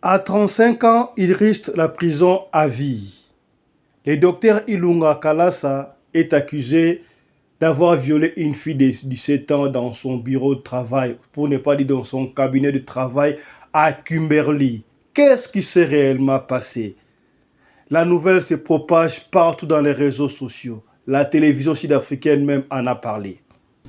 À 35 ans, il risque la prison à vie. Le docteur Ilunga Kalasa est accusé d'avoir violé une fille de 17 ans dans son bureau de travail, pour ne pas dire dans son cabinet de travail à Kimberley. Qu'est-ce qui s'est réellement passé? La nouvelle se propage partout dans les réseaux sociaux. La télévision sud-africaine même en a parlé.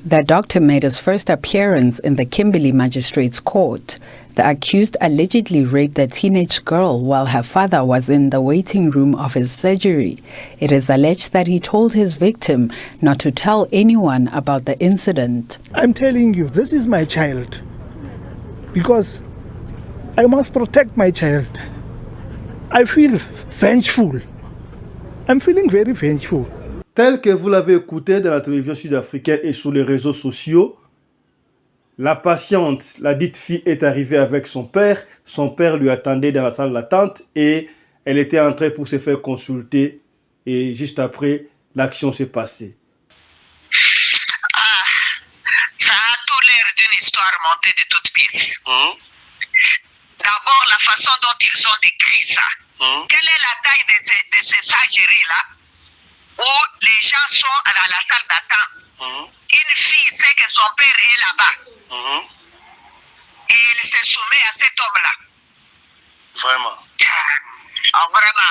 The doctor made his first appearance in the Kimberley Magistrates Court. The accused allegedly raped the teenage girl while her father was in the waiting room of his surgery. It is alleged that he told his victim not to tell anyone about the incident. I'm telling you, this is my child. Because I must protect my child. I feel vengeful. I'm feeling very vengeful. Tel que vous l'avez écouté dans la télévision sud-africaine et sur les réseaux sociaux, la patiente, la dite fille, est arrivée avec son père. Son père lui attendait dans la salle d'attente et elle était entrée pour se faire consulter. Et juste après, l'action s'est passée. Ça a tout l'air d'une histoire montée de toutes pièces. D'abord, la façon dont ils ont décrit ça. Quelle est la taille de ces surgeries-là où les gens sont dans la salle d'attente? Une fille sait que son père est là-bas. Et il se soumet à cet homme-là. Vraiment. Vraiment,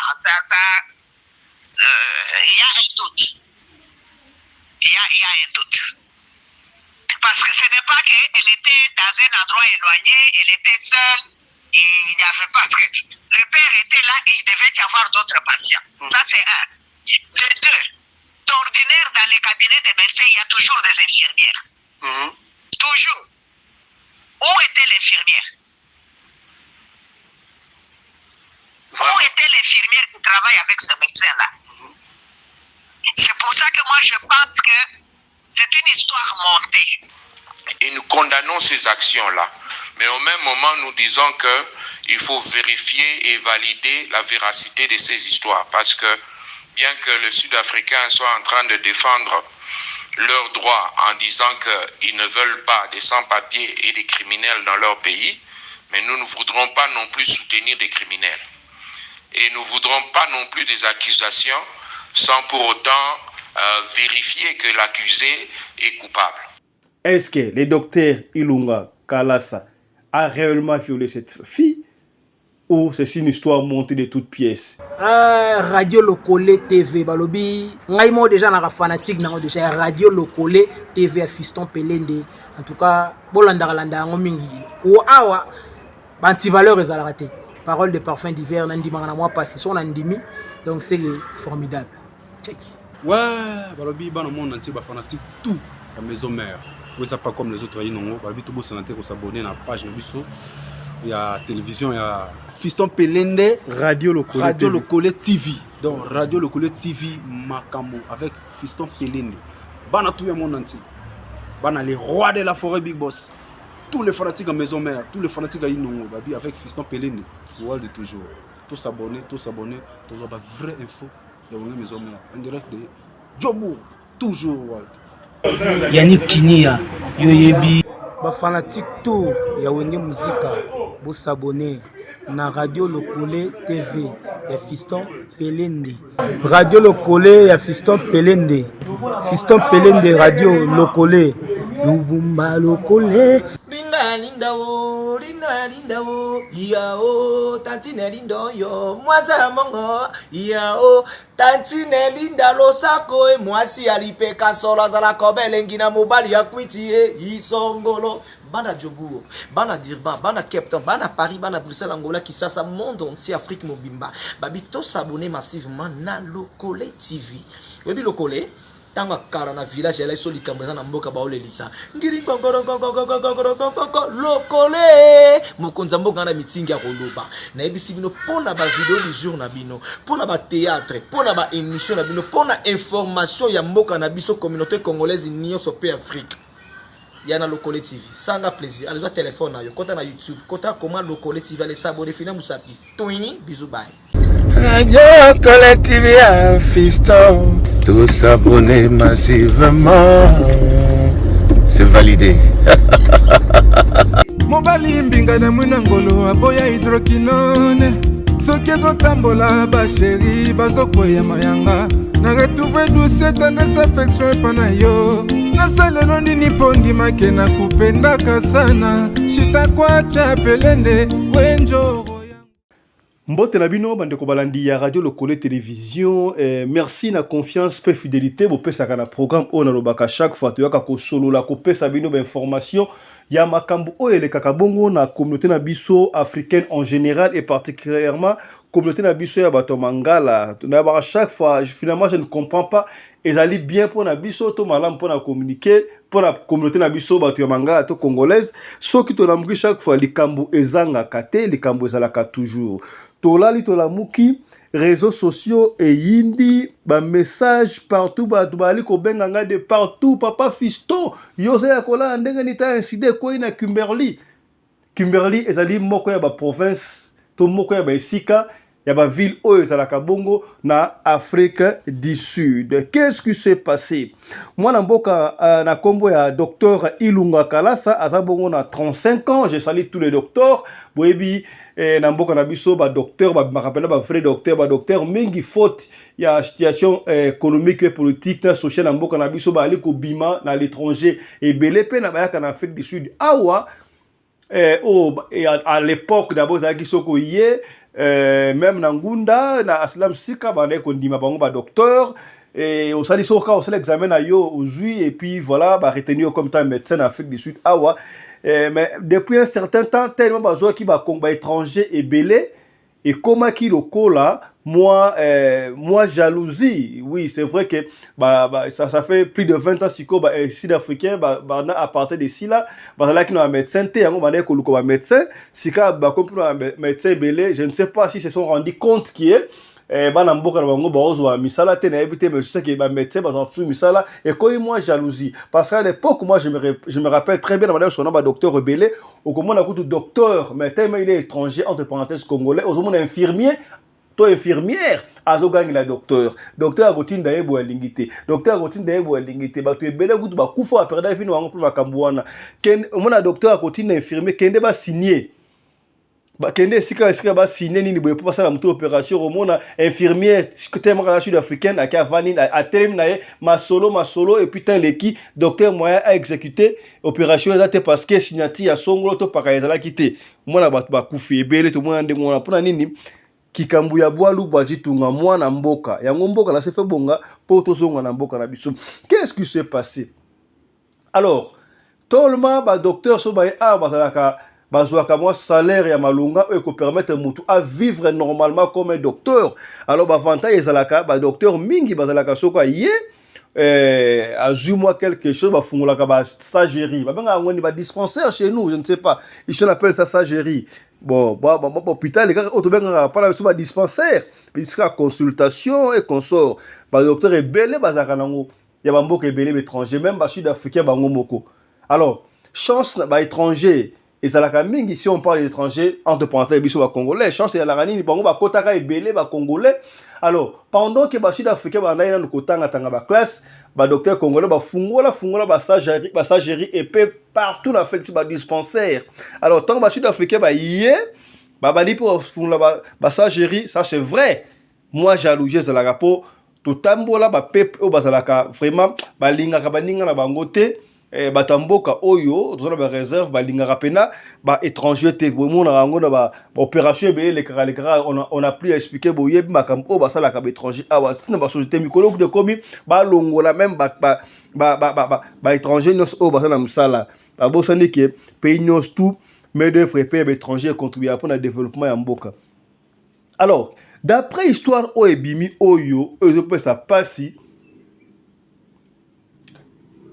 il y a un doute. Il y a un doute. Parce que ce n'est pas qu'elle était dans un endroit éloigné, elle était seule. Et il y avait, parce que le père était là et il devait y avoir d'autres patients. Ça, c'est un. De deux, d'ordinaire, dans les cabinets des médecins, il y a toujours des infirmières. Toujours. Où était l'infirmière? Où était l'infirmière qui travaille avec ce médecin-là? C'est pour ça que moi, je pense que c'est une histoire montée. Et nous condamnons ces actions-là. Mais au même moment, nous disons qu'il faut vérifier et valider la véracité de ces histoires. Parce que bien que les Sud-Africains soient en train de défendre leurs droits en disant qu'ils ne veulent pas des sans-papiers et des criminels dans leur pays, mais nous ne voudrons pas non plus soutenir des criminels. Et nous ne voudrons pas non plus des accusations sans pour autant vérifier que l'accusé est coupable. Est-ce que le docteur Ilunga Kalasa a réellement violé cette fille ou c'est une histoire montée de toutes pièces? Radio Lokole TV balobi ngai mo déjà na fanatique na déjà Radio Lokole TV à Fiston Pelende. En tout cas bolanda landa ngo mingi o awa banti valeur ezala te. Parole de parfum d'hiver nandi mangana moi passé son andimi, donc c'est formidable. Check. Ouais, balobi bana monde entier ba fanatique tout la maison mère. Vous savez pas comme les autres non, balobi tout beau santé ko s'abonner à la page na biso. Il y a télévision, il y a Fiston Pelende, Radio Lokole TV. Donc Radio Lokole TV Makamo avec Fiston Pelende. Bana tout le monde entier. Bana les rois de la forêt Big Boss. Tous les fanatiques à maison mère, tous les fanatiques à Inongo, babi avec Fiston Pelende. World de toujours. Tous s'abonner, tous avoir vraie info de la maison mère. En direct de Jobour, toujours World. Yannick Kinia, Yoyebi. Ba fanatique tout ya wenge muzika bo s'abonner na Radio Lokole TV ya Fiston Pelende. Radio Lokole ya Fiston Pelende. Fiston Pelende Radio Lokole. Lubumba Lokole. Linda wo yao tantine lindo yo mwaza mongo yao tantine linda lo sako e mwasi alipeka sola za la kobele ngina mobali ya kwitie isongolo bana Jobour bana Dirban bana Cape Town bana Paris bana Bruxelles Angola Kinshasa monde entier Afrique mobimba babi to s'abonner massivement na Lokole TV. Webi Lokole tanga kara na village elle so likambaza na mboka ba olelisa ngiri Lokole mokonza mboka na mitingi ya koloba na ebisi bino pona ba vidéo du jour na bino pona ba théâtre pona ba émission na bino pona information ya mboka na biso communauté congolaise nyonso pe Afrique ya na Lokole TV sanga plaisir allez téléphone na yo kota na YouTube kota comment Lokole TV allez s'abonner fina musapi toini bisous bye Radio Lokole TV à Fiston. Tous s'abonner massivement. C'est validé. mobali mbinga na mwina ngolo aboya hydroquinone soki ezotambola basheri bazokwea mayanga na retrouve douce tendresse affection epa na yo nasalelo nini mpo ndimake na kupendaka sana shitakwacha pelende wenjoro. Mbote na bino bandeko balandi ya radio Lokole télévision, merci na confiance pe fidélité bo pesa kana programme o na lobaka chaque fois to yaka ko solo la ko pesa bino ba information ya makambu o ele kakabongo na communauté na biso africaine en général et particulièrement communauté na biso ya bato mangala. Na ba chaque fois finalement je ne comprends pas ezali bien pour na biso to malam pour na communiquer pour la communauté na biso bato ya mangala to congolaise soki to namuki chaque fois likambu ezanga kate likambu ezalaka toujours. Tolali tolamuki réseaux sociaux et yindi ba message partout ba tubali ko benganga de partout papa fiston yose ya kola ndenge nita incide ko ina Kimberley ezali moko ya ba province to moko ya ba esika ya ba ville oyo ezalaka bongo na Afrique du Sud. Qu'est-ce qui s'est passé? Moi na mboka na kombo ya docteur Ilunga Kalasa aza bongo na 35 ans. Je salue tous les docteurs. Boyebi na mboka na biso ba docteur ba rappelle ba vrai docteur ba docteur mingi faute ya situation économique et politique na sociale na mboka na biso ba ali ko bima na l'étranger et belé pe na bayaka na Afrique du Sud. Awa à l'époque d'abord zaki soko yé même Nangunda na Aslam Sika bande kondima bango ba docteur et au sali soka au sali examen na yo aujourd'hui et puis voilà ba retenir comme tant médecin en Afrique du Sud awa mais depuis un certain temps tellement bazo qui ba combat étranger et belé et comment qui le cola moi jalousie oui c'est vrai que ça fait plus de 20 ans siko sud-africain à partir de ici là là qui nous médecin té yango bana ko luko ba médecin sika ba comprendre médecin belé je ne sais pas si se sont rendu compte qui est bana mboka na bango baozo wa misala te na ebité mais je sais que ba médecin ba tout misala et quand moi jalousie parce qu'à l'époque moi je me rappelle très bien dans son nom ba docteur rebellé au comment on a tout docteur mais tellement il est étranger entre parenthèses congolais au monde infirmier to infirmière azogangi la docteur agotinda yebo lingité docteur agotinda yebo lingité ba to ebele kutu ba kufa perda fini wango pour makambuana ken mona docteur agotinda infirmier kende ba signer ba kende sika ba signer nini boye pour passer la moto opération au mona infirmière tellement la sud-africaine a kavani a terminé masolo et puis tant leki docteur moyen a exécuté opération là parce que signati ya songolo to pakaeza kité mona ba kufi ebele to mona ndemo na pona nini kikambu ya bwalu bajitunga mwana mboka yango mboka na sefe bonga po tozonga na mboka na biso. Qu'est-ce qui s'est passé? Alors tolma ba docteur so ba bazalaka bazwaka moi salaire ya malunga e ko permettre mutu à vivre normalement comme un docteur. Alors ba avantage ezalaka ba docteur mingi bazalaka soka ye azuma quelque chose ba fungolaka ba stagiaire ba benga ngoni ba dispensaire chez nous je ne sais pas ils appellent ça stagiaire. Bon hôpital les gars autobenga pas la ba dispensaire puis jusqu'à consultation et consort ba docteur ebele bazaka nango ya ba mboka ebele étranger même ba sud-africain bango moko. Alors chance ba étranger et ça la mingi si on parle des étrangers entre parenthèses biso ba congolais chance ya la ranini bango ba kotaka ebele ba congolais. Alors pendant que ba sud-africain ba ndaina kotanga tanga ba classe ba docteur congolais ba fungola ba stagiaire et peu partout na fait ba dispensaire. Alors tant ba sud-africain ba yé ba bandi pour fungola ba stagiaire ça c'est vrai. Moi jalousie za la rapo to tambola ba pep o bazalaka vraiment ba linga ka baninga na bangote batamboka oyo tozana ba réserve ba linga rapena ba étranger te vraiment na rango na ba opération be les kara on a plus à expliquer boye makambo ba sala ka ba étranger awa sina ba société mikolo de komi ba longola même ba étranger nos o ba na musala ba bosani ke pays nos tout mais de frères pays étrangers contribuer pour le développement ya mboka. Alors d'après histoire o ebimi oyo je peux ça passer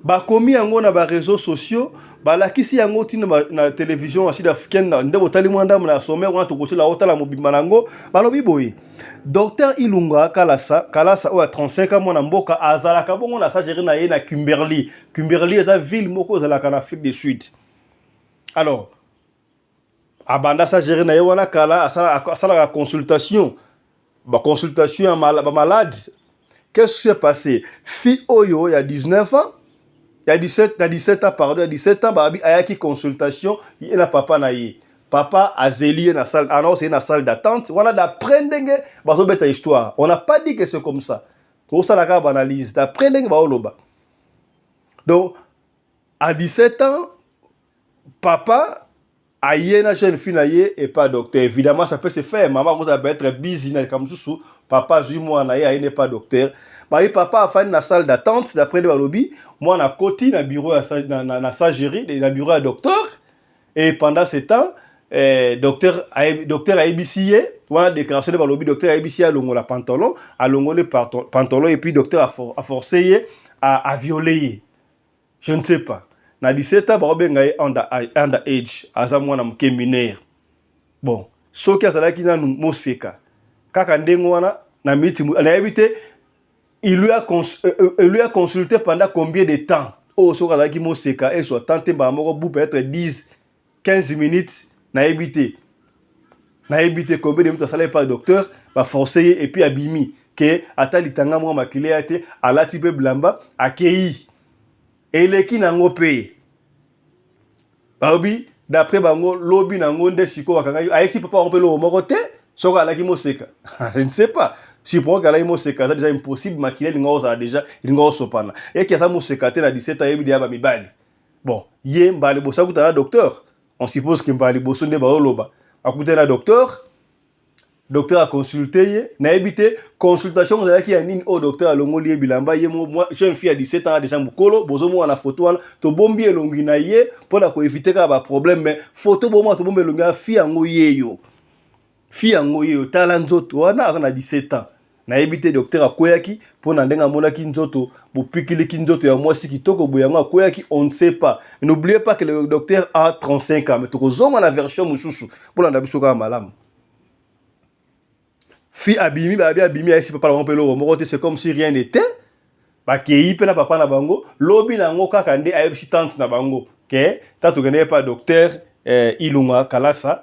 ba komi yango na ba réseaux sociaux ba lakisi yango tina na télévision sud-africaine ndebo tali mwanda na sommet wana to kotela otala mobimba nango balobi boye docteur Ilunga Kalasa o 35 ans mona mboka azalaka bongo na sageri na ye na Kimberley eza ville moko zalaka na Afrique du Sud. Alors abanda sageri na ye wana kala asala la consultation ba malade. Qu'est-ce qui s'est passé? Fille Oyo il y a 19 ans il y a 17 ans, pardon, il y a 17 ans, il y a une consultation, il y a un papa naïe. Papa a zélié dans la salle, alors c'est une salle d'attente. On a d'apprendre une histoire. On n'a pas dit que c'est comme ça. Tout ça, la analyse. D'apprendre donc, à 17 ans, papa a une jeune fille et pas docteur. Évidemment, ça peut se faire. Maman vous va être busy comme ça. Papa, moi, n'est pas docteur. Mais papa a fait une salle d'attente d'après le lobby. Moi, on a côté dans le bureau à la surgerie, dans le bureau à docteur. Et pendant ce temps, docteur a ébissé, voilà, déclaration de lobby, docteur a ébissé à longo la pantalon, le pantalon, et puis docteur a forcé à violer. Je ne sais pas. Na 17 ans, underage, azamwana mkeminere. Bon, soki azalaki na moseka. Kaka ndengo wana na miti na évité il lui a consulté pendant combien de temps? Oh, soki azalaki moseka et soit tenté ba moko bu peut-être 10-15 minutes na évité combien de minutes ça pas docteur va forcer et puis abimi que atali tanga mo makile ate alati pe blamba akei eleki nango pe baobi d'après bango lobby nango nde siko wakanga aisi papa on peut le moko te soka alaki moseka je ne sais pas si pour que moseka c'est déjà impossible makile lingo ça déjà lingo sopana et que ça moseka te na 17 ans yebi ya ba mibali bon ye mbali bosa kutana docteur on suppose que mbali boso nde ba oloba akutana docteur a consulté, n'a évité consultation qui a ni au docteur Alongoli Bilamba, moi jeune fille à 17 ans déjà mukolo, bozo mo na photo to bombi elongi na ye pour la éviter ka ba problème mais photo bo mo to bombi elongi fille angoye yo. Fille angoye yo talanzoto wana na 17 ans. Na évité docteur akoyaki pour na ndenga mona ki nzoto, bo pikili ki nzoto ya mwasi kitoko boyango akoyaki on ne sait pas. N'oubliez pas que le docteur a 35 ans mais to kozonga na version mususu pour la ndabiso ka malamu. Fi abimi ici papa on peut le c'est comme si rien n'était ba kei pe na papa na bango lobi na ngo kaka nde ayebisi tante na bango ke tante connaît pas docteur Ilunga Kalasa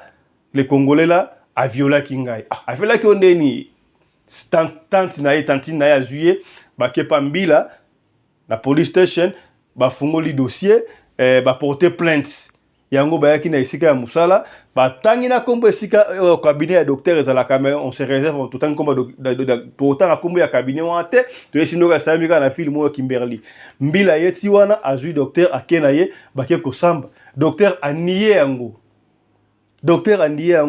le congolais là a violé kingai a violé ki ondeni tante na ya juillet ba ke pambila la police station ba fungoli dossier ba porter plainte yango bayaki na esika ya musala batangi na kombo esika cabinet ya docteur ezalaka mais on se réserve tout temps kombo pour autant na kombo ya cabinet wante to esino ka samika na film mo Kimberly mbila yeti wana azui docteur akena ye bake ko samba docteur aniye yango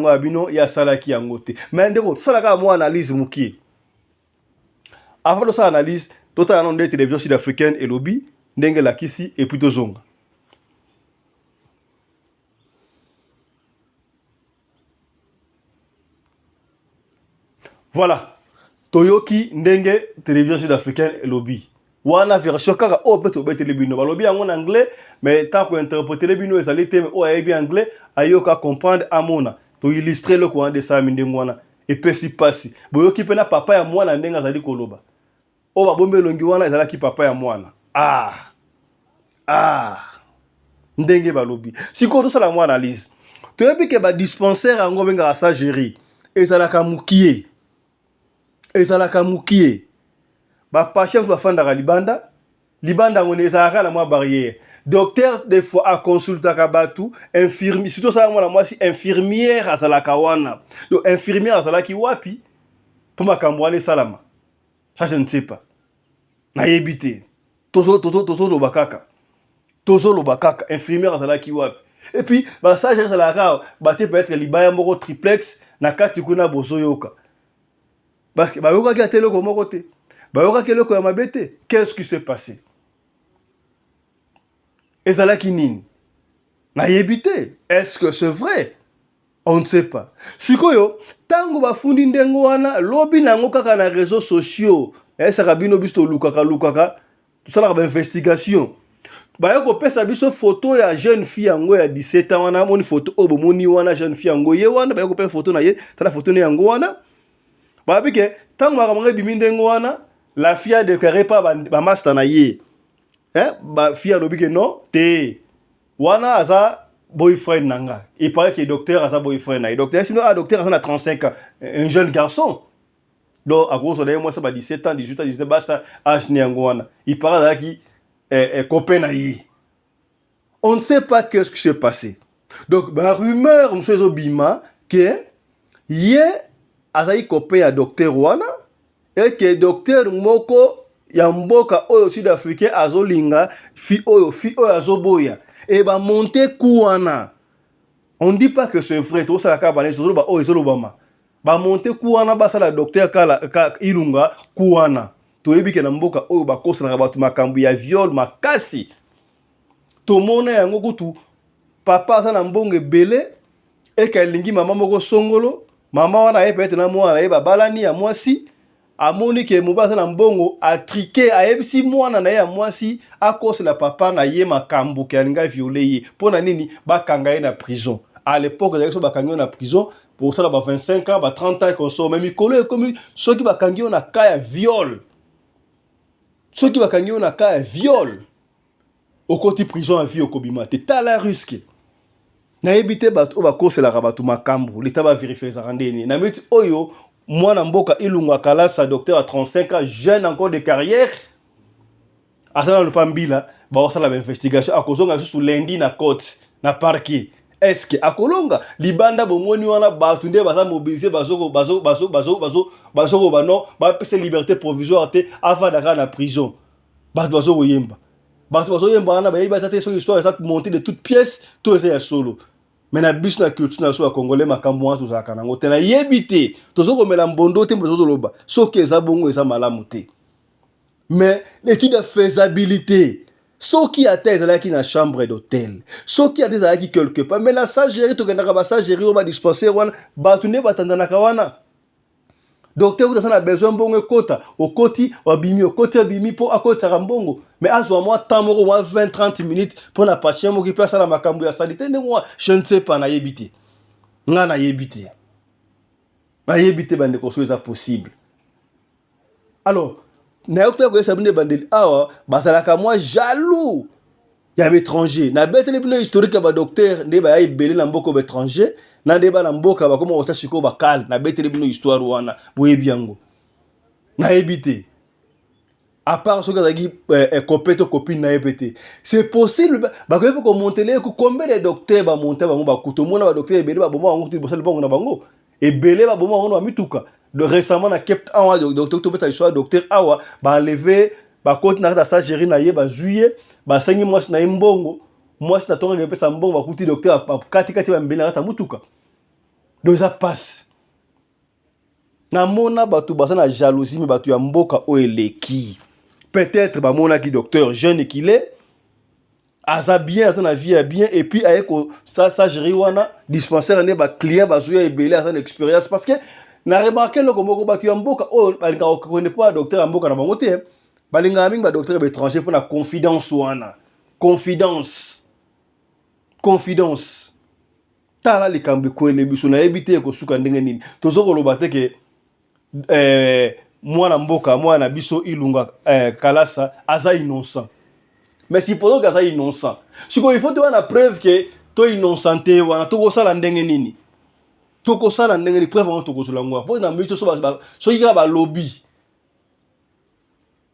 abino ya salaki yango te mais ndeko salaka mo analyse muki avant de ça analyse total non de télévision sud-africaine et lobby ndenge la kisi et puis tozonga. Voilà. Toyoki ndenge télévision sud-africaine lobby. Wana version kaka o beto bete lebino. Ba lobby en anglais mais tant qu'on interpréter lebino ezali te o ayebi anglais ayoka comprendre amona. To illustrer le coin de ça mindengo wana et pesi pasi. Boyoki pena papa ya mwana ndenga zali koloba. O ba bombe longi wana ezalaki papa ya mwana. Ndenge ba lobby. Siko to sala mwana analyse. Toyebi ke ba dispensaire ango benga sa gérer. Ezalaka mukie. Ba patient va fanda libanda on ezalaka na moi barrière docteur des fois a consulter ka batu infirmier surtout ça moi si infirmière azalaka wana donc infirmière azalaki wapi pour makambwane salama ça je ne sais pas na yebité tozo lo bakaka infirmière azalaki wapi et puis ba ça je azalaka baté peut-être libaya moko triplex na kati kuna bozoyoka. Parce que bayoka ki ateloko moko te. Bayoka ki eloko ya mabete. Qu'est-ce qui s'est passé? Ezalaki nini? Na yebite. Est-ce que c'est vrai? On ne sait pas. Sikoyo, tango bafundi ndengo wana lobi nango kaka na réseaux sociaux. Esaka bino biso lukaka. Tout ça la investigation. Bayoko pesa biso photo ya jeune fille yango ya 17 ans wana moni photo obo moni wana jeune fille yango ye wana bayoko pesa photo na ye, tala photo ne yango wana. Babike tant makamanga bimindengo wana la fille a déclaré pas ba master na ye ba fille a lobike non te wana aza boyfriend nanga il paraît que le docteur aza boyfriend na docteur sinon docteur aza na 35 ans un jeune garçon donc à gros soleil moi ça ba 17 ans 18 ans 19 ba ça âge ne yango wana il paraît ki copain naïe. On ne sait pas qu'est-ce qui s'est passé. Donc, la rumeur, M. Zobima, que yé azali copain à docteur Wana, et que docteur Moko Yamboka oyo sud-africain azolinga fi oyo azoboya. Et bah monter Kouana. On ne dit pas que c'est vrai, tout ça la cabane, c'est ba oyo Zolobama. Bah monter Kouana, bah ça la docteur Ilunga Kouana. To yebi ke na mboka oyo ba kosa na batu makambu ya viol makasi. To mona yango kutu papa za na mbonge belé et que lingi maman moko songolo, maman wana ye peut-être na mwana ye ba balani ya mwasi. Amoni ke mobasa na mbongo a triqué a ebisi mwana na ye ya mwasi a cause la papa na ye makambu ke alinga violé ye pona nini bakanga ye na prison. À l'époque les gens bakangi na prison pour ça ba 25 ans ba 30 ans qu'on sort même mikolo comme ceux qui bakangi na cas ya viol. Ceux qui bakangi na cas ya viol au côté prison à vie au kobima te tala risque. Na ebité ba o ba cause la rabatu makambu l'état va vérifier ça rendeni na meti oyo moi, Mboka Ilunga Kalasa, docteur à 35 ans, jeune encore de carrière. À ça, le Pambila, on a l'investigation. À cause de sous lundi, na côte, na parquet. Est-ce que, à Kolonga, Libanda, Bomoni, on a battu, baza mobilisé, bazo, liberté provisoire, avant d'aller à la prison. Bazo, Yemba. Bazo, Yemba, on a battu sur l'histoire, ça monté de toutes pièces, tout est solo. Mais na biso na culture na so ya congolais makambo wana tozaka nango te na yebite tozoko mela mbondo te mbozo loba soki eza bongo eza malamu te. Mais l'étude de faisabilité soki ata ezalaki na chambre d'hôtel soki ata ezalaki quelque part mais la sagerie tokendaka ba sagerie o ba dispensaire wana bato nde batandanaka wana. Docteur vous a besoin bongo kota au koti wabimi au koti wabimi pour à kota rambongo mais azwa moi temps moko 20-30 minutes pour na patient mo qui passe à la makambu ya salité ne moi je ne sais pas na yebite nga na yebite bande ko ça possible. Alors na docteur ko sabine bande awa basalaka moi jaloux ya étranger na bête le bino historique ba docteur ne ba ya belé na mboko étranger na deba na mboka ba koma osashiko ba kal na betele bino histoire wana boyebi yango na ebité à part ce que ça dit copain to copine na ebité c'est possible ba ko monter les combien de docteurs ba monter ba ba kuto mona ba docteur ebele ba bomo wango ti bosala bango na bango ebele ba bomo wango na mituka de récemment na Cape Town docteur to beta histoire docteur awa ba enlever ba côté na sa gérer na ye ba juillet ba sangi mois na mbongo mois na tonga ngepesa mbongo ba kuti docteur kati ba mbele na ta mutuka. Donc ça passe. Na mona batu basa na jalousie mais batu ya mboka o eleki. Peut-être ba mona ki docteur jeune qu'il est aza bien dans la vie est bien et puis avec ça gérer wana dispensaire ne ba client ba zuya ebele asa une expérience parce que na remarqué le komoko batu ya mboka o balinga connaît pas docteur ya mboka na bango te balinga mingi ba docteur étranger pour la confidence wana. Confidence. Tala likambi kwele biso na ebite ko suka ndenge nini tozoko loba te ke mwana mboka mwana biso Ilunga Kalasa aza innocent mais si pendant que aza innocent siko il faut te wana preuve que to innocenté wana to sala ndenge nini to sala ndenge ni preuve wana to kozola ngwa po na mito so yika ba lobby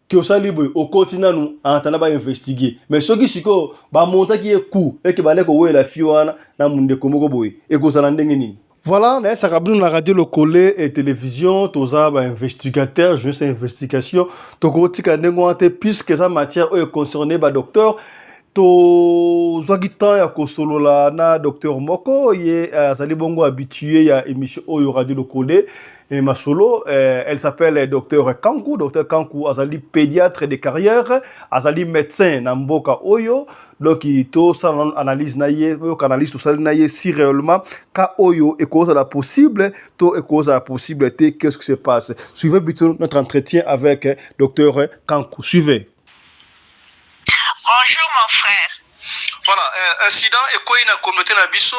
que ça libre au continent nous entendre ba investiguer mais ce qui siko ba monta qui est coup et que ba leko we la fiwana na munde komoko boy et ko sala ndenge nini. Voilà, na ça kabinu na radio locale et télévision toza ba investigateur je sais investigation to ko tika ndengo ante puisque ça matière est concernée ba docteur to zwagitan ya kosolola na docteur moko ye azali bongo habitué ya émission oyo radio locale et masolo elle s'appelle docteur Kankou azali pédiatre de carrière azali médecin na mboka oyo donc to ça analyse na ye oyo analyse to ça na ye si réellement ka oyo et cause la possible to et cause la possibilité qu'est-ce qui se passe. Suivez plutôt notre entretien avec docteur Kankou. Suivez. Bonjour mon frère. Voilà, incident et quoi une communauté na biso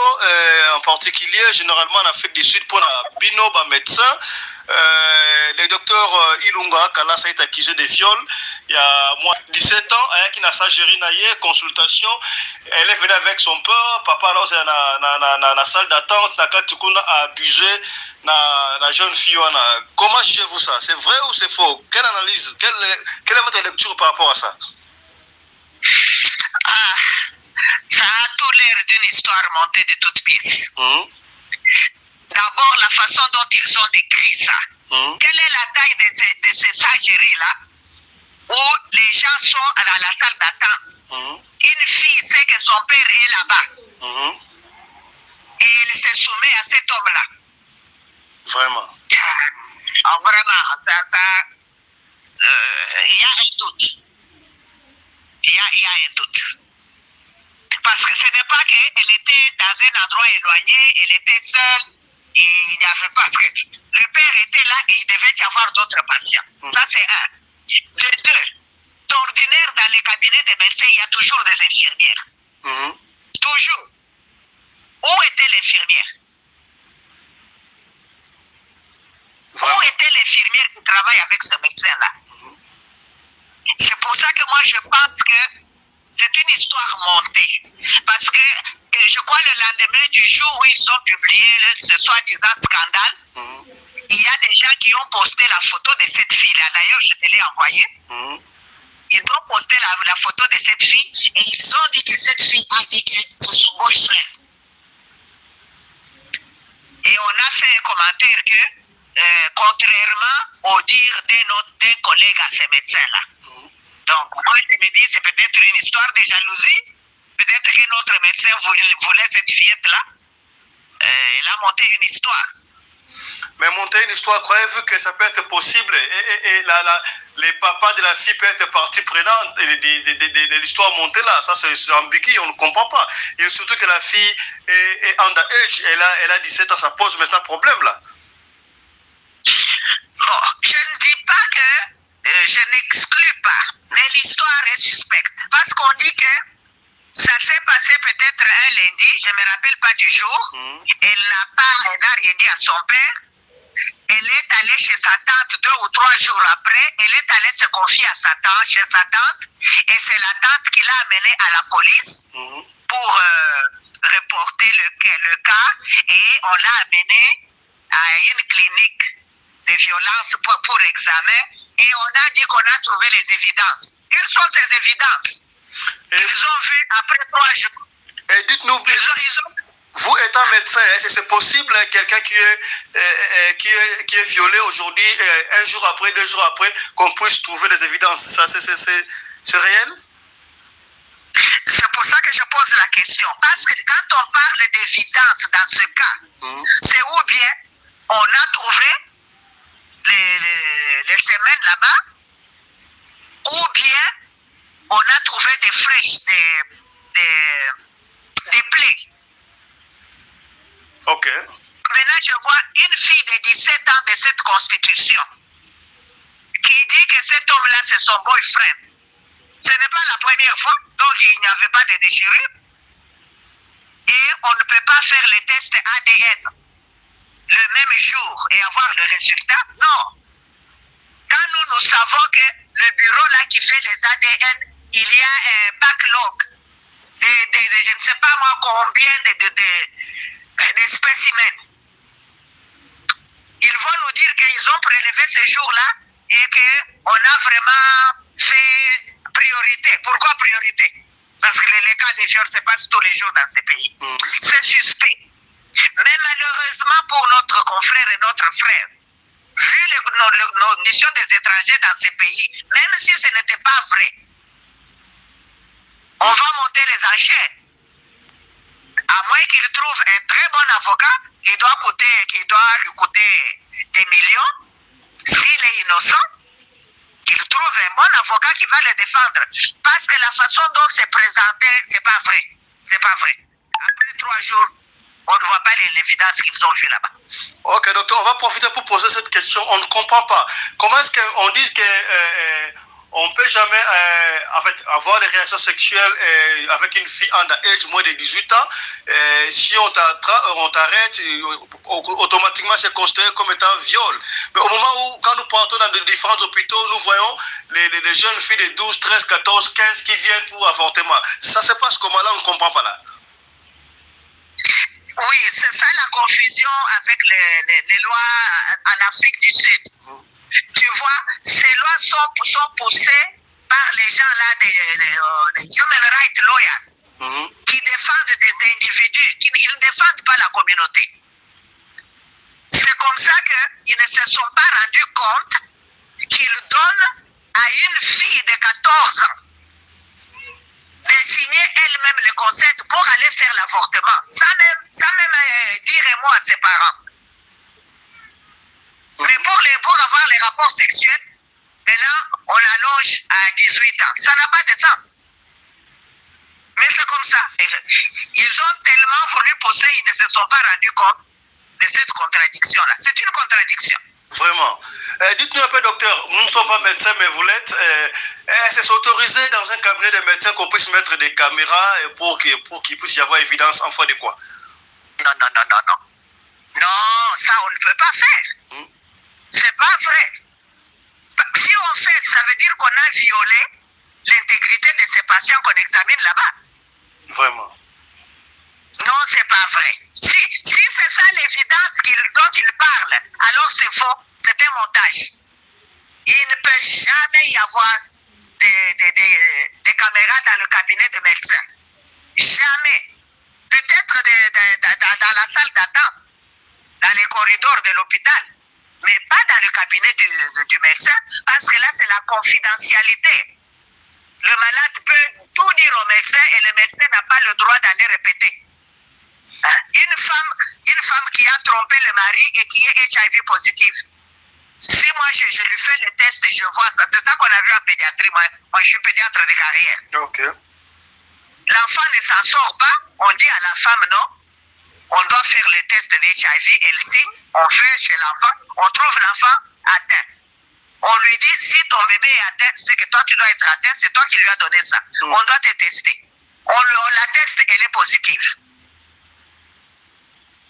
en particulier généralement en Afrique du Sud pour la bino ba médecin le docteur Ilunga Kalasa est accusé de viol il y a moins 17 ans avec une sagerie na ye consultation elle est venue avec son papa alors na salle d'attente na katukuna a abusé na jeune fille wana. Comment jugez-vous ça? C'est vrai ou c'est faux? Quelle analyse quelle est votre lecture par rapport à ça? Ah, ça a tout l'air d'une histoire montée de toutes pièces. D'abord, la façon dont ils ont décrit ça. Quelle est la taille de ces surgeries-là où les gens sont dans la salle d'attente? Une fille sait que son père est là-bas. Et elle se soumet à cet homme-là. Vraiment. Ah, vraiment, il y a un doute. Il y a un doute. Parce que ce n'est pas qu'elle était dans un endroit éloigné, elle était seule, et il n'y avait pas. Parce que le père était là et il devait y avoir d'autres patients. Ça, c'est un. Le deux, d'ordinaire, dans les cabinets des médecins, il y a toujours des infirmières. Toujours. Où était l'infirmière? Où était l'infirmière qui travaille avec ce médecin-là? C'est pour ça que moi je pense que c'est une histoire montée. Parce que je crois le lendemain du jour où ils ont publié ce soi-disant scandale, il y a des gens qui ont posté la photo de cette fille-là. D'ailleurs, je te l'ai envoyée. Ils ont posté la photo de cette fille et ils ont dit que cette fille a dit que c'est son boyfriend. Et on a fait un commentaire que, contrairement au dire d'un collègue à ce médecin-là. Donc, moi, je me dis, c'est peut-être une histoire de jalousie. Peut-être qu'un autre médecin voulait cette fillette-là. Elle a monté une histoire. Mais monter une histoire, croyez-vous que ça peut être possible? Et les papas de la fille peuvent être partie prenante de l'histoire montée là. Ça, c'est ambigu, on ne comprend pas. Et surtout que la fille est underage, elle a 17 ans, ça pose maintenant problème là. Bon, je ne dis pas que je n'exclus pas, mais l'histoire est suspecte. Parce qu'on dit que ça s'est passé peut-être un lundi, je ne me rappelle pas du jour. Elle n'a rien dit à son père. Elle est allée chez sa tante 2 ou 3 jours après. Elle est allée se confier à sa tante, chez sa tante. Et c'est la tante qui l'a amenée à la police pour reporter le cas. Et on l'a amenée à une clinique de violence pour examen. Et on a dit qu'on a trouvé les évidences. Quelles sont ces évidences? Ils ont vu après 3 jours. Et dites-nous, vous étant médecin, est-ce que c'est possible quelqu'un qui est violé aujourd'hui, un jour après, 2 jours après, qu'on puisse trouver des évidences? Ça, c'est réel? C'est pour ça que je pose la question. Parce que quand on parle d'évidence dans ce cas, c'est ou bien on a trouvé les semaines là-bas, ou bien on a trouvé des flèches, des plaies. Ok. Maintenant, je vois une fille de 17 ans de cette constitution qui dit que cet homme-là, c'est son boyfriend. Ce n'est pas la première fois, donc il n'y avait pas de déchirure. Et on ne peut pas faire les tests ADN le même jour et avoir le résultat. Non. Quand nous savons que le bureau là qui fait les ADN, il y a un backlog de je ne sais pas moi combien de spécimens. Ils vont nous dire qu'ils ont prélevé ce jour-là et qu'on a vraiment fait priorité. Pourquoi priorité? Parce que les cas de viol se passent tous les jours dans ces pays. C'est suspect. Mais malheureusement pour notre confrère et notre frère, vu nos missions des étrangers dans ces pays, même si ce n'était pas vrai, on va monter les enchères. À moins qu'il trouve un très bon avocat qui doit lui coûter des millions, s'il est innocent, qu'il trouve un bon avocat qui va le défendre. Parce que la façon dont c'est présenté, c'est pas vrai. C'est pas vrai. Après 3 jours, on ne voit pas l'évidence qu'ils ont vu là-bas. Ok, docteur, on va profiter pour poser cette question. On ne comprend pas. Comment est-ce qu'on dit que on ne peut jamais avoir des relations sexuelles avec une fille underage, moins de 18 ans. Si on t'arrête, automatiquement c'est considéré comme étant viol. Mais au moment où, quand nous partons dans de différents hôpitaux, nous voyons les jeunes filles de 12, 13, 14, 15 qui viennent pour avortement. Ça se passe comment là? On ne comprend pas là. Oui, c'est ça la confusion avec les lois en Afrique du Sud. Tu vois, ces lois sont poussées par les gens là, des human rights lawyers, qui défendent des individus, qui ils ne défendent pas la communauté. C'est comme ça qu'ils ne se sont pas rendus compte qu'ils donnent à une fille de 14 ans de signer elle-même le consent pour aller faire l'avortement, sans même dire un mot à ses parents. Mais pour avoir les rapports sexuels, maintenant, on allonge à 18 ans. Ça n'a pas de sens. Mais c'est comme ça. Ils ont tellement voulu pousser, ils ne se sont pas rendus compte de cette contradiction-là. C'est une contradiction. Vraiment. Dites-nous un peu, docteur, nous ne sommes pas médecins, mais vous l'êtes. C'est autorisé dans un cabinet de médecins qu'on puisse mettre des caméras pour qu'il puisse y avoir évidence en foi de quoi? Non. Non, ça on ne peut pas faire. C'est pas vrai. Si on fait, ça veut dire qu'on a violé l'intégrité de ces patients qu'on examine là-bas. Vraiment. Non, c'est pas vrai. Si c'est ça l'évidence dont il parle, alors c'est faux, c'est un montage. Il ne peut jamais y avoir des caméras dans le cabinet de médecin. Jamais. Peut-être dans la salle d'attente, dans les corridors de l'hôpital, mais pas dans le cabinet du médecin, parce que là, c'est la confidentialité. Le malade peut tout dire au médecin et le médecin n'a pas le droit d'aller répéter. Hein? Une femme qui a trompé le mari et qui est HIV positive. Si moi, je lui fais le test et je vois ça, c'est ça qu'on a vu en pédiatrie. Moi, je suis pédiatre de carrière. Ok. L'enfant ne s'en sort pas, on dit à la femme non. On doit faire le test de HIV, elle signe, on fait chez l'enfant, on trouve l'enfant atteint. On lui dit, si ton bébé est atteint, c'est que toi tu dois être atteint, c'est toi qui lui as donné ça. On doit te tester. On la teste, elle est positive.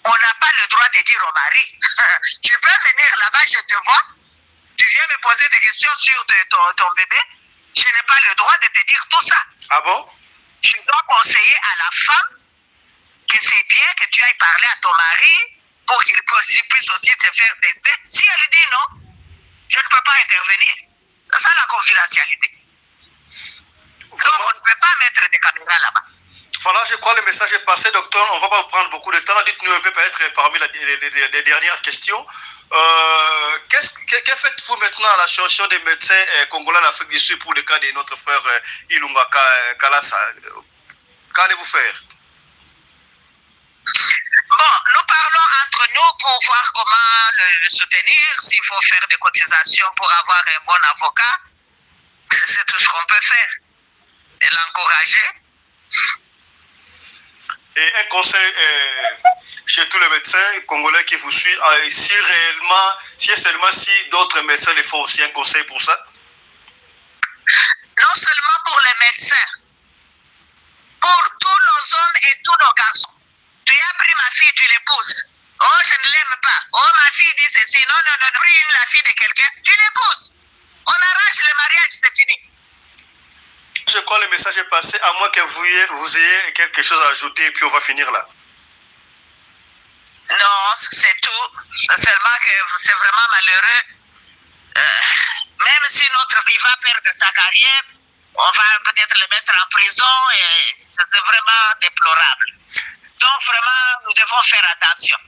On n'a pas le droit de dire au mari, tu peux venir là-bas, je te vois, tu viens me poser des questions sur ton bébé, je n'ai pas le droit de te dire tout ça. Ah bon? Je dois conseiller à la femme que c'est bien que tu ailles parler à ton mari pour qu'il puisse aussi se faire tester. Si elle dit non, je ne peux pas intervenir. C'est ça la confidentialité. Donc on ne peut pas mettre des caméras là-bas. Voilà, je crois que le message est passé, docteur. On ne va pas prendre beaucoup de temps. Dites-nous un peu peut-être parmi les dernières questions. Que faites-vous maintenant à l'association des médecins congolais en Afrique du Sud pour le cas de notre frère Ilunga Kalasa? Qu'allez-vous faire? Bon, nous parlons entre nous pour voir comment le soutenir, s'il faut faire des cotisations pour avoir un bon avocat. C'est tout ce qu'on peut faire. Et l'encourager. Et un conseil chez tous les médecins congolais qui vous suivent, si et seulement si d'autres médecins le font aussi, un conseil pour ça? Non seulement pour les médecins, pour tous nos hommes et tous nos garçons. Tu as pris ma fille, tu l'épouses. Oh, je ne l'aime pas. Oh, ma fille dit ceci. Non, pris la fille de quelqu'un, tu l'épouses. On arrange le mariage, c'est fini. Je crois que le message est passé, à moins que vous ayez quelque chose à ajouter et puis on va finir là. Non, c'est tout. C'est seulement que c'est vraiment malheureux. Même si il va perdre sa carrière, on va peut-être le mettre en prison et c'est vraiment déplorable. Donc vraiment, nous devons faire attention.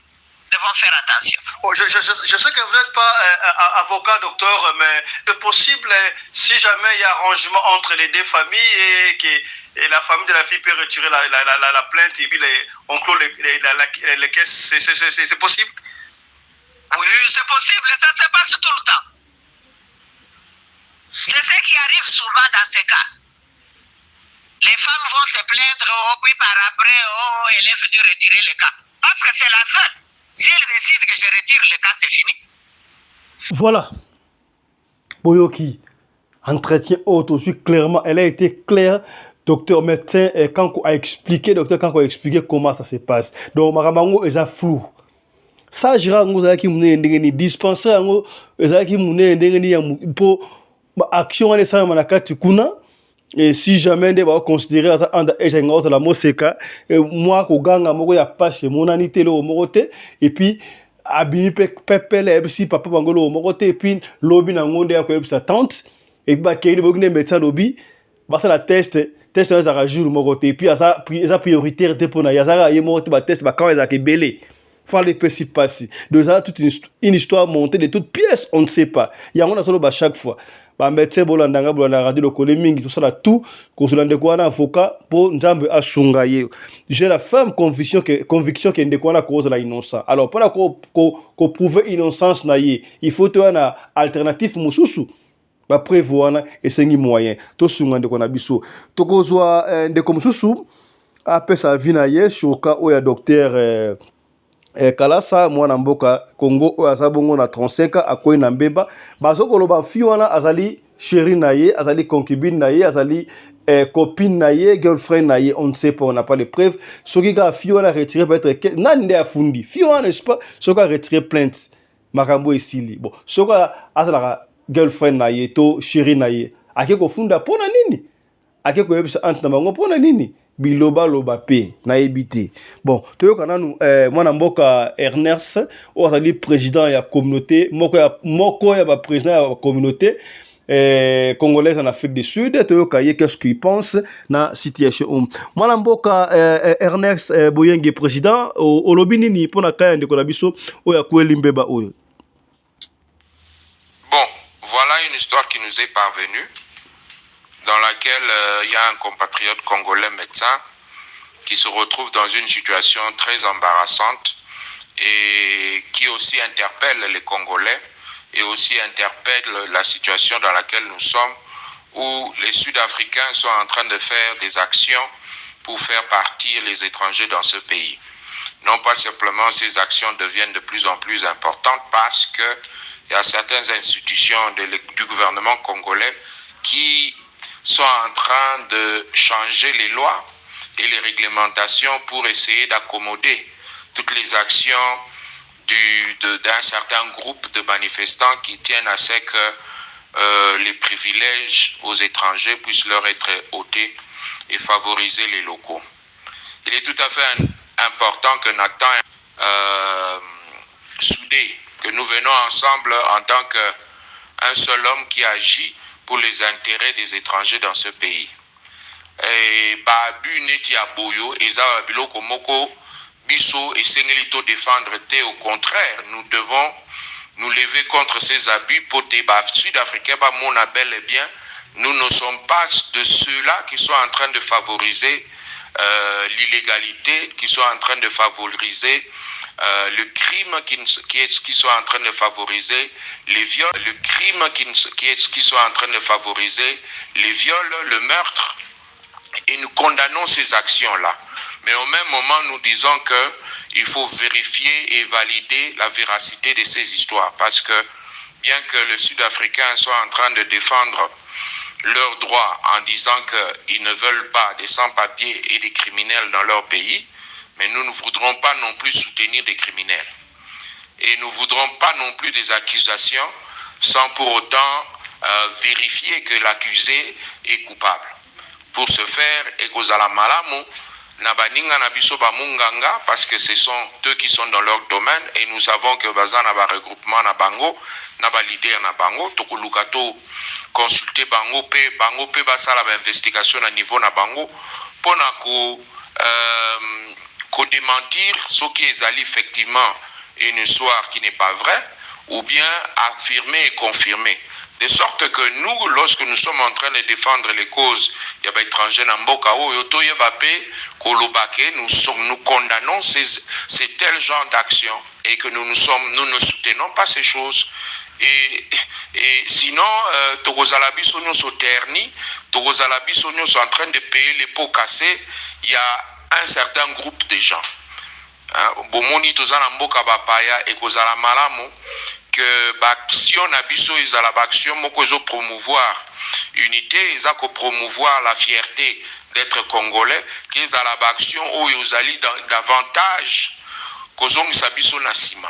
Oh, je sais que vous n'êtes pas avocat, docteur, mais c'est possible, si jamais il y a arrangement entre les deux familles et la famille de la fille peut retirer la plainte et puis on clôt les caisses, c'est possible? Oui, c'est possible, ça se passe tout le temps. C'est ce qui arrive souvent dans ces cas. Les femmes vont se plaindre, puis par après, elle est venue retirer le cas. Parce que c'est la seule. Si elle décide que je retire le cas, c'est fini. Voilà. Boyoki, entretien haute aussi clairement. Elle a été claire, docteur médecin, quand on a expliqué, comment ça se passe. Donc, Maramango est flou. Ça, je vais vous dispenser, pour action, et si jamais on va considérer la moseka moi koganga moko ya passe mon anité le morote et puis abimi pepele si papa bangolo morote et puis lobi na ngonde ya ko sa tante et bah qu'il y a médecin lobby bah ça la test dans un jour mon côté puis ça prioritaire pour na yazara y mo ba test ba quand ils a que belé fallait pas s'y passer donc ça toute une histoire montée de toutes pièces on ne sait pas il y a on a solo ba chaque fois ba médecin bolanda radio lokole mingi tout ça là tout ko solande ko na avocat pour nzambe asunga ye j'ai la ferme conviction que ndeko na cause la innocent alors pour ko prouver innocence na ye il faut to na alternative mususu ba prévoir et c'est ni moyen to sunga ndeko na biso to kozwa ndeko mususu après sa vie na ye shoka o ya docteur Kalasa mwana mboka Congo o azabongo na 35 ans akoyi na mbeba bazokolo ba fi wana azali chérie na ye azali concubine na ye azali copine na ye girlfriend na ye on ne sait pas on n'a pas les preuves soki ka fi wana retiré peut-être nande afundi fi wana n'est-ce pas soka retiré plainte makambo esili bon soka azala girlfriend na ye to chérie na ye akeko funda pona nini akeko yebisa entre na bango pona nini biloba pe na ebité bon toyoka nanu mwana mboka Ernest o azali président ya communauté moko ya ba président ya communauté congolaise en Afrique du Sud toyoka ye qu'est-ce qu'il pense na situation mwana mboka Ernest Boyenge président olobi nini pona kaya ndeko na biso oya kweli mbeba oyo. Bon, voilà une histoire qui nous est parvenue, dans laquelle il y a un compatriote congolais médecin qui se retrouve dans une situation très embarrassante et qui aussi interpelle les Congolais et aussi interpelle la situation dans laquelle nous sommes, où les Sud-Africains sont en train de faire des actions pour faire partir les étrangers dans ce pays. Non pas simplement ces actions deviennent de plus en plus importantes parce qu'il y a certaines institutions du gouvernement congolais qui sont en train de changer les lois et les réglementations pour essayer d'accommoder toutes les actions d'un certain groupe de manifestants qui tiennent à ce que les privilèges aux étrangers puissent leur être ôtés et favoriser les locaux. Il est tout à fait important que Nathan soudé, que nous venons ensemble en tant qu'un seul homme qui agit pour les intérêts des étrangers dans ce pays. Et babu neti aboyo eza biloko moko biso esengelito défendre te, au contraire, nous devons nous lever contre ces abus pour des Sud-Africains ba mona bel et bien nous ne sommes pas de ceux-là qui sont en train de favoriser l'illégalité, qui sont en train de favoriser le crime, qui sont en train de favoriser les viols, le crime qui sont en train de favoriser les viols, le meurtre, et nous condamnons ces actions-là. Mais au même moment, nous disons qu'il faut vérifier et valider la véracité de ces histoires, parce que bien que les Sud-Africains soient en train de défendre leurs droits en disant qu'ils ne veulent pas des sans-papiers et des criminels dans leur pays, mais nous ne voudrons pas non plus soutenir des criminels. Et nous ne voudrons pas non plus des accusations sans pour autant vérifier que l'accusé est coupable. Pour ce faire, ekozala malamu na baninga na biso ba munganga, parce que ce sont eux qui sont dans leur domaine et nous savons que baza na ba regroupement na bango na ba leader na bango tokoluka to consulter bango pe basala ba investigation à niveau na bango pona ko démentir ce qui est effectivement une histoire qui n'est pas vraie ou bien affirmer et confirmer. De sorte que nous, lorsque nous sommes en train de défendre les causes étrangers, nous condamnons ces tels genres d'actions et que nous ne soutenons pas ces choses. Et sinon, Togozalabi Sonyo Soterni, Togozalabi Sonyo sont en train de payer les pots cassés. Il y a un certain groupe de gens. Bomoni Tozana Mboka Bapaya et Kozala Malamo. Que l'action nabiso ezala action moko ezo promouvoir unité, ezako promouvoir la fierté d'être congolais, que ezala action où ezali davantage kozongisa biso na sima.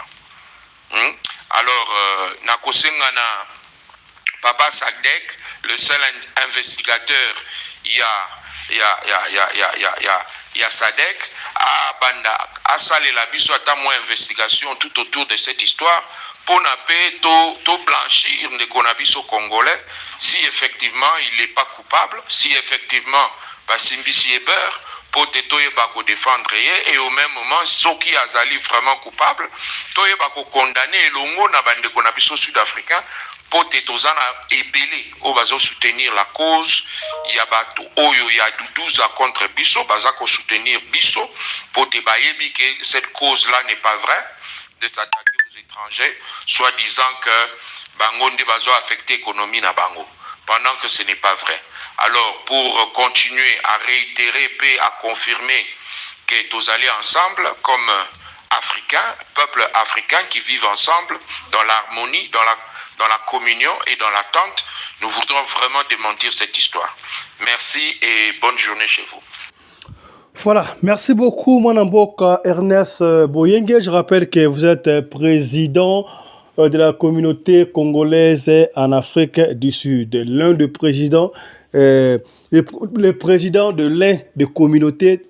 Alors nakosenga na Papa Sadek, le seul investigateur, il y a ya SADC a salé la biso ata moins investigation tout autour de cette histoire pour na pe to blanchir ndeko na biso congolais si effectivement il n'est pas coupable, si effectivement basimbisi ebeur pour te toyeba ko défendre et au même moment soki azali vraiment coupable toyeba ko condamner elongo na bandeko na biso sud-africain pour te tozana ebele o bazo soutenir la cause ya bato oyo ya duduza contre biso baza ko soutenir biso pour te bayebi que cette cause là n'est pas vraie de s'attaquer aux étrangers soit disant que bango nde bazo affecter économie na bango pendant que ce n'est pas vrai. Alors, pour continuer à réitérer et à confirmer que tous allés ensemble, comme Africains, peuple africain qui vivent ensemble dans l'harmonie, dans la communion et dans l'attente, nous voudrons vraiment démentir cette histoire. Merci et bonne journée chez vous. Voilà, merci beaucoup, Mwanamboka Ernest Boyenge. Je rappelle que vous êtes président de la communauté congolaise en Afrique du Sud. L'un des présidents, le président de l'un des communautés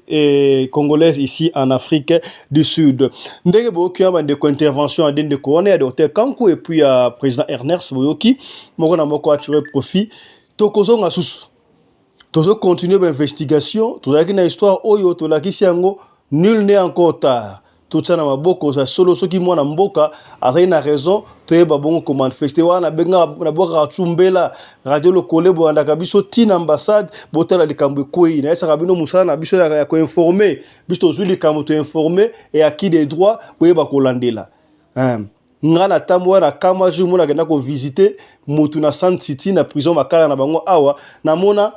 congolaises ici en Afrique du Sud. Ndenge boyoki ya bandeko intervention à ndeko wana ya Dr Kankou et puis à président Ernest boyoki moko na moko atire profit tokozonga susu. Tozo continuer l'investigation, tozalaki na histoire oyo tolakisi yango nul n'est encore tard. Tout ça na maboko za solo soki mwana mboka azali na raison toyeba bongo ko manifester wana benga na boka tsumbela radio lokole bo andaka biso tina ambassade botala likambo koyi na esa kabino musala na biso ya ko informer biso zuli likambo to informer et acquis des droits boyeba ko landela ngana tambo na kama ju mona kenda ko visiter mutu na Sand City na prison makala na bango awa na mona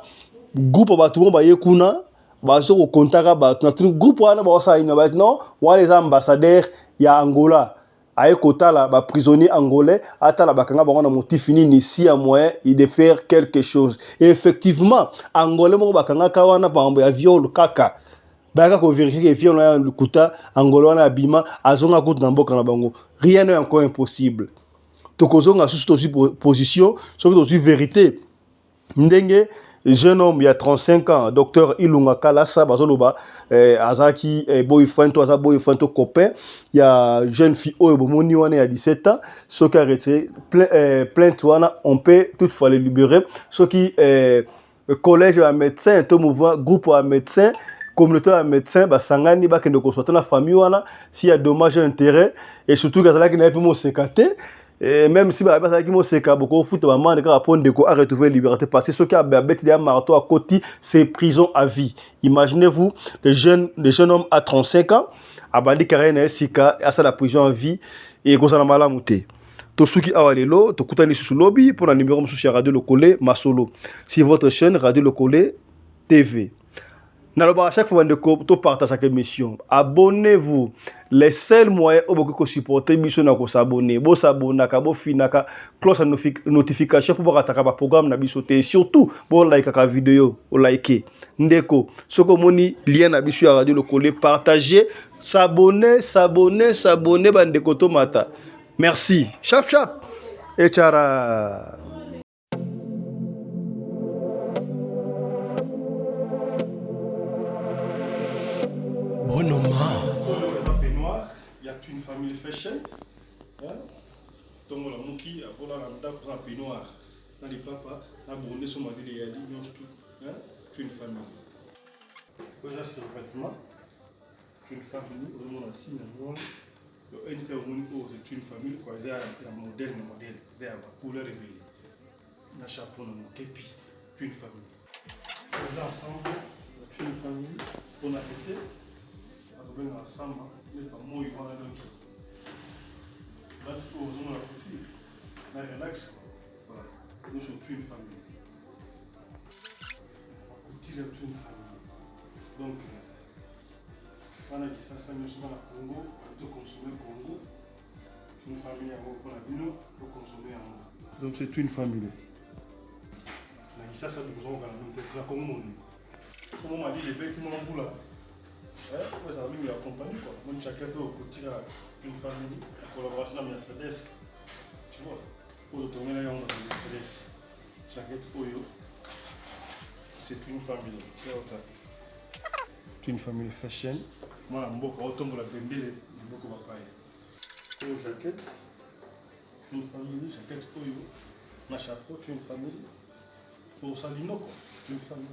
groupe batu mo baye kuna bazo ko kontaka ba na groupe wana ba sa ina ba non wa les ambassadeurs ya Angola aye kotala ba prisonniers angolais atala bakanga bango na motif nini si ya moyen de faire quelque chose et effectivement angolais mo bakanga ka wana ba ya viol kaka ba ko vérifier que viol na lukuta angolais wana abima azonga kutu na mboka na bango rien n'est encore impossible tokozonga sous aussi position sur aussi vérité ndenge jeune homme il y a 35 ans docteur Ilunga Kalasa bazoloba azaki boyfriend to aza boyfriend to copain il y a jeune fille oyo bomoni wana ya 17 ans ce qui a retiré plainte wana on peut toutefois les libérer ce qui collège à médecin to mouvement groupe à médecin communauté à médecin basangani bakende ko sortir na famille wana s'il y a dommage intérêt et surtout que ça là qui n'a pas mo sécaté. Et même si bah ça qui mo seka beaucoup foot ba man ka répondre de ko a retrouver liberté parce que ce qui a bête des marteau à côté c'est prison à vie. Imaginez-vous des jeunes hommes à 35 ans abandi karena sika asa la prison à vie et ko sana mala muté. To suki awalelo to kutani sous lobby pour la numéro sur Radio Lokole Masolo. Si votre chaîne Radio Lokole TV. Naloba à chaque fois de partage cette émission. Abonnez-vous. Les seuls moyens où vous supporter biso na ko s'abonner. Bo s'abonner ka bo finaka cloche notification pour attaquer ba programme na biso te surtout bo like ka vidéo o liker. Ndeko soko moni lien na biso ya Radio Lokole partager, s'abonner bandeko tomata. Merci. Chap et tchara. Il y a une famille fashion. Donc la mouki a volé la dame pour un peignoir. Dans les papas, la bonne sur ma ville et a dit non tout. C'est une famille. Déjà c'est un vêtement. Une famille, au moins assis dans le une c'est une famille quoi. C'est un modèle. C'est un couleur révélée. Un chapeau dans mon képi. C'est une famille. Les ensemble, c'est une famille. Ce qu'on a été. Ensemble, mais pas moi, ils vont aller donc. Là, tu peux oser la petite. Là, relax. Voilà. Nous sommes une famille. Petit, c'est une famille. Donc, on a dit ça, nous sommes à Congo, on peut consommer Congo. Une famille à Congo, pour consommer en Congo. Donc, c'est une famille. On a dit ça, nous avons la Congo. Comment on m'a dit les vêtements en bout là? Ouais, ça a mis accompagné quoi. Moi, chacun au côté d'une famille, la collaboration avec la Mercedes. Tu vois, pour le tourner là, on a la Mercedes. Chacun au yo. c'est une famille. C'est une famille fashion. Moi, je suis la bendele, je suis la paille. Jaquette, c'est une famille. Jaquette Oyo, ma chapeau, c'est une famille. Pour Salinoko, c'est une famille.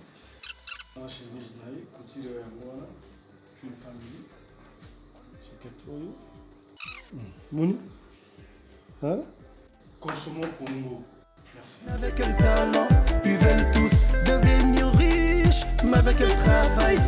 Ma chemise naïe, couture Angola, c'est une famille. Jaquette Oyo. Mouni. Hein? Consommons Congo. Merci. Avec un talent, ils veulent tous devenir riches, mais avec un travail.